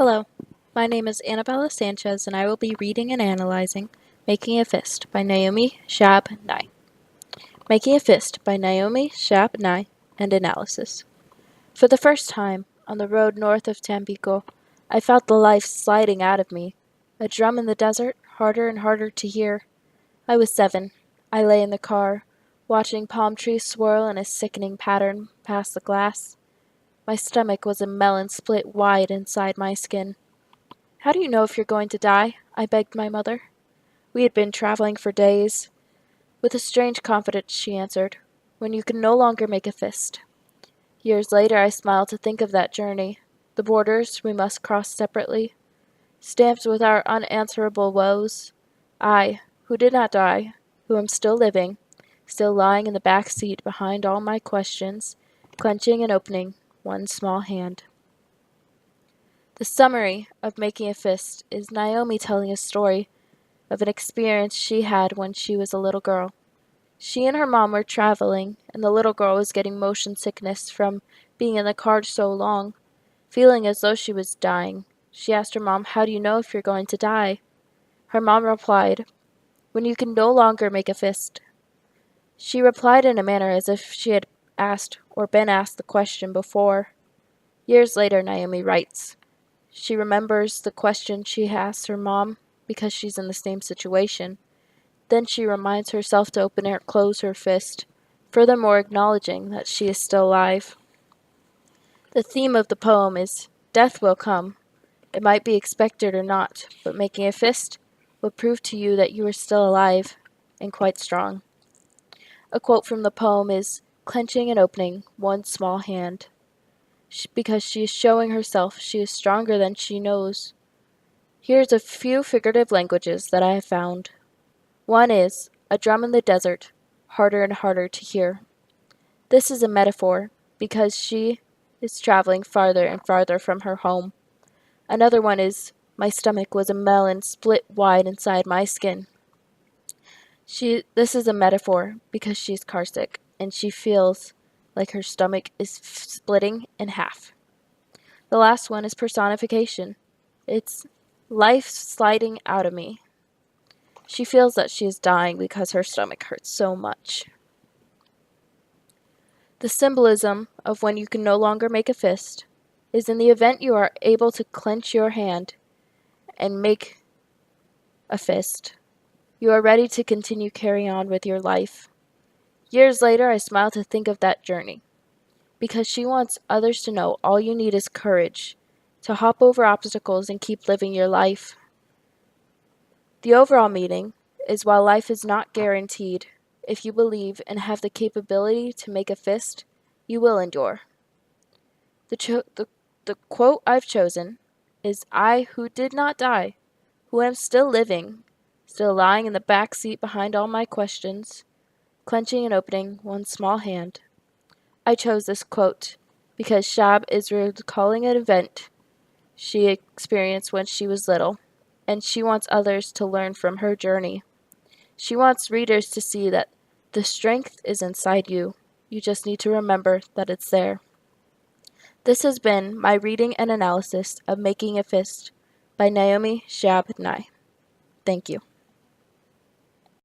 Hello, my name is Annabella Sanchez and I will be reading and analyzing Making a Fist by Naomi Shab Nye. Making a Fist by Naomi Shab Nye and Analysis. For the first time, on the road north of Tampico, I felt the life sliding out of me. A drum in the desert, harder and harder to hear. I was 7. I lay in the car, watching palm trees swirl in a sickening pattern past the glass. My stomach was a melon split wide inside my skin. "How do you know if you're going to die?" I begged my mother. We had been traveling for days. With a strange confidence she answered, "When you can no longer make a fist." Years later I smiled to think of that journey, the borders we must cross separately, stamped with our unanswerable woes. I, who did not die, who am still living, still lying in the back seat behind all my questions, clenching and opening one small hand. The summary of Making a Fist is Naomi telling a story of an experience she had when she was a little girl. She and her mom were traveling, and the little girl was getting motion sickness from being in the car so long, feeling as though she was dying. She asked her mom, "How do you know if you're going to die?" Her mom replied, "When you can no longer make a fist." She replied in a manner as if she had asked or been asked the question before. Years later, Naomi writes, she remembers the question she asked her mom because she's in the same situation. Then she reminds herself to open or close her fist, furthermore acknowledging that she is still alive. The theme of the poem is death will come. It might be expected or not, but making a fist will prove to you that you are still alive and quite strong. A quote from the poem is clenching and opening one small hand, because she is showing herself she is stronger than she knows. Here's a few figurative languages that I have found. One is a drum in the desert, harder and harder to hear. This is a metaphor because she is traveling farther and farther from her home. Another one is my stomach was a melon split wide inside my skin. This is a metaphor because she's carsick and she feels like her stomach is splitting in half. The last one is personification. It's life sliding out of me. She feels that she is dying because her stomach hurts so much. The symbolism of when you can no longer make a fist is in the event you are able to clench your hand and make a fist. You are ready to continue carrying on with your life. Years later, I smile to think of that journey, because she wants others to know all you need is courage to hop over obstacles and keep living your life. The overall meaning is while life is not guaranteed, if you believe and have the capability to make a fist, you will endure. The quote I've chosen is, "I who did not die, who am still living, still lying in the back seat behind all my questions, clenching and opening one small hand." I chose this quote because Shab is recalling an event she experienced when she was little, and she wants others to learn from her journey. She wants readers to see that the strength is inside you. You just need to remember that it's there. This has been my reading and analysis of Making a Fist by Naomi Shab Nye. Thank you.